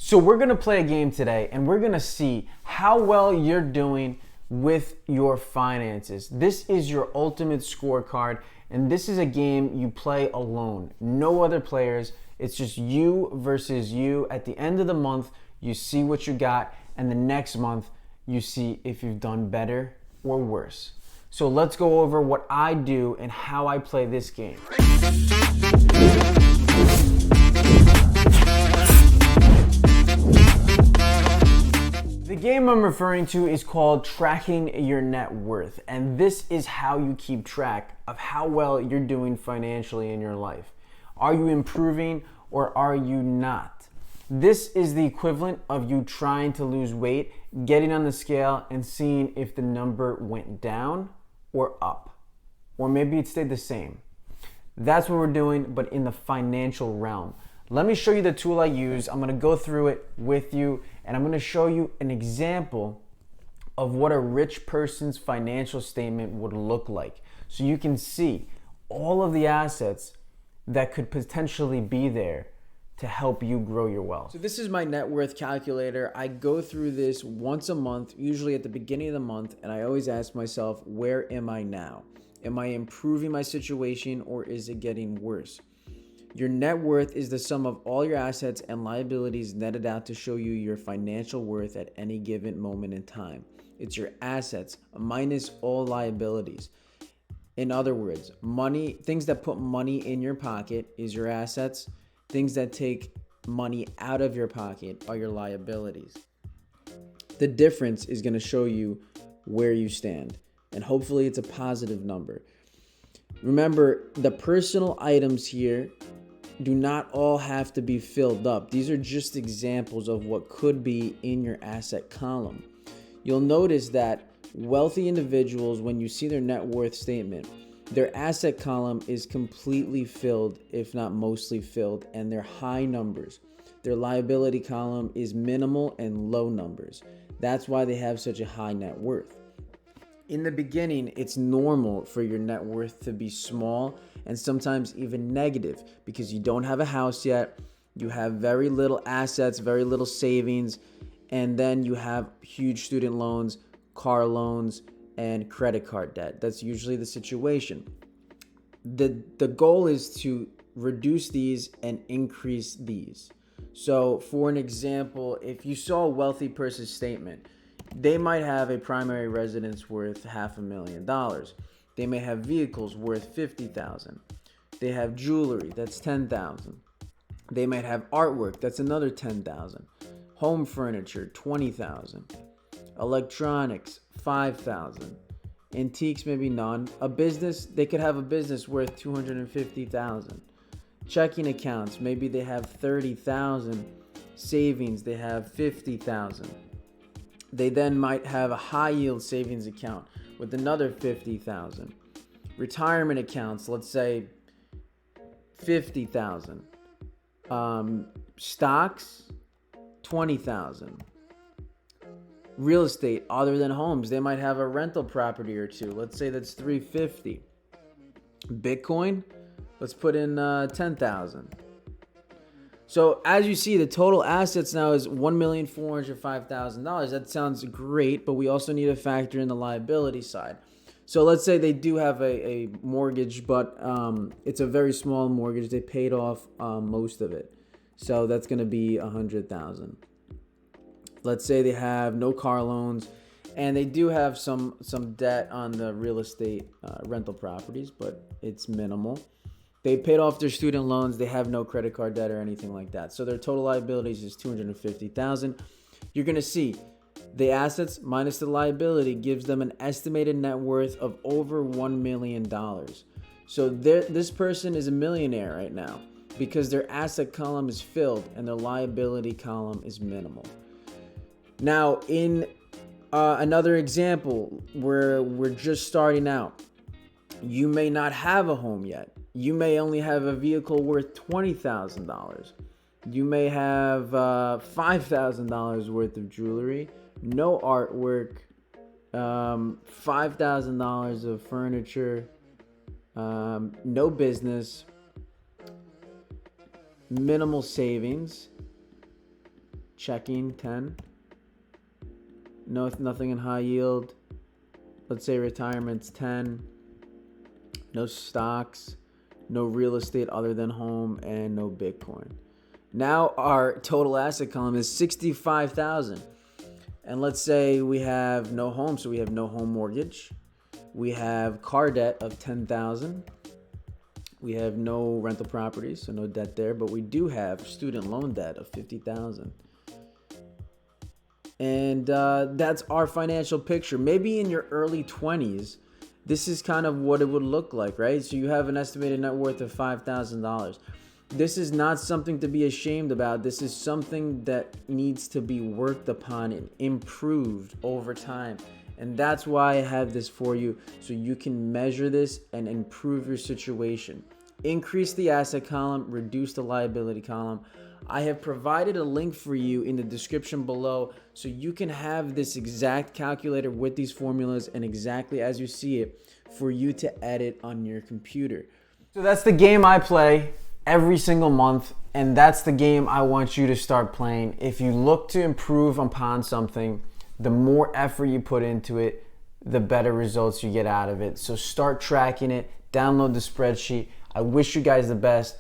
So we're going to play a game today, and we're going to see how well you're doing with your finances. This is your ultimate scorecard, and this is a game you play alone. No other players. It's just you versus you. At the end of the month, you see what you got, and the next month, you see if you've done better or worse. So let's go over what I do and how I play this game. The game I'm referring to is called Tracking Your Net Worth, and this is how you keep track of how well you're doing financially in your life. Are you improving or are you not? This is the equivalent of you trying to lose weight, getting on the scale and seeing if the number went down or up, or maybe it stayed the same. That's what we're doing, but in the financial realm. Let me show you the tool I use. I'm gonna go through it with you, and I'm gonna show you an example of what a rich person's financial statement would look like. So you can see all of the assets that could potentially be there to help you grow your wealth. So this is my net worth calculator. I go through this once a month, usually at the beginning of the month, and I always ask myself, where am I now? Am I improving my situation or is it getting worse? Your net worth is the sum of all your assets and liabilities netted out to show you your financial worth at any given moment in time. It's your assets minus all liabilities. In other words, money, things that put money in your pocket is your assets. Things that take money out of your pocket are your liabilities. The difference is going to show you where you stand, and hopefully it's a positive number. Remember, the personal items here do not all have to be filled up. These are just examples of what could be in your asset column. You'll notice that wealthy individuals, when you see their net worth statement, their asset column is completely filled, if not mostly filled, and they're high numbers. Their liability column is minimal and low numbers. That's why they have such a high net worth. In the beginning, it's normal for your net worth to be small and sometimes even negative because you don't have a house yet, you have very little assets, very little savings, and then you have huge student loans, car loans, and credit card debt. That's usually the situation. The goal is to reduce these and increase these. So for an example, if you saw a wealthy person's statement, they might have a primary residence worth $500,000. They may have vehicles worth $50,000. They have jewelry, that's $10,000. They might have artwork, that's another $10,000. Home furniture, $20,000. Electronics, $5,000. Antiques, maybe none. A business, they could have a business worth $250,000. Checking accounts, maybe they have $30,000. Savings, they have $50,000. They then might have a high yield savings account with another $50,000. Retirement accounts, let's say $50,000. Stocks, $20,000. Real estate other than homes, they might have a rental property or two. Let's say that's $350,000. Bitcoin, let's put in $10,000. So as you see, the total assets now is $1,405,000. That sounds great, but we also need to factor in the liability side. So let's say they do have a mortgage, but it's a very small mortgage. They paid off most of it. So that's going to be $100,000. Let's say they have no car loans, and they do have some debt on the real estate rental properties, but it's minimal. They paid off their student loans. They have no credit card debt or anything like that. So their total liabilities is $250,000. You're going to see the assets minus the liability gives them an estimated net worth of over $1 million. So this person is a millionaire right now because their asset column is filled and their liability column is minimal. Now, in another example where we're just starting out, you may not have a home yet. You may only have a vehicle worth $20,000. You may have $5,000 worth of jewelry, no artwork, $5,000 of furniture, no business, minimal savings, checking, 10. No, nothing in high yield. Let's say retirement's 10. No stocks, no real estate other than home, and no Bitcoin. Now our total asset column is 65,000. And let's say we have no home, so we have no home mortgage. We have car debt of 10,000. We have no rental properties, so no debt there, but we do have student loan debt of 50,000. And that's our financial picture. Maybe in your early 20s, this is kind of what it would look like, right? So you have an estimated net worth of $5,000. This is not something to be ashamed about. This is something that needs to be worked upon and improved over time. And that's why I have this for you, so you can measure this and improve your situation. Increase the asset column, reduce the liability column. I have provided a link for you in the description below so you can have this exact calculator with these formulas and exactly as you see it for you to edit on your computer. So that's the game I play every single month, and that's the game I want you to start playing. If you look to improve upon something, the more effort you put into it, the better results you get out of it. So start tracking it, download the spreadsheet. I wish you guys the best.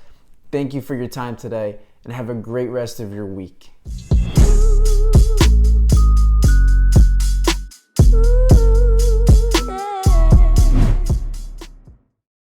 Thank you for your time today, and have a great rest of your week.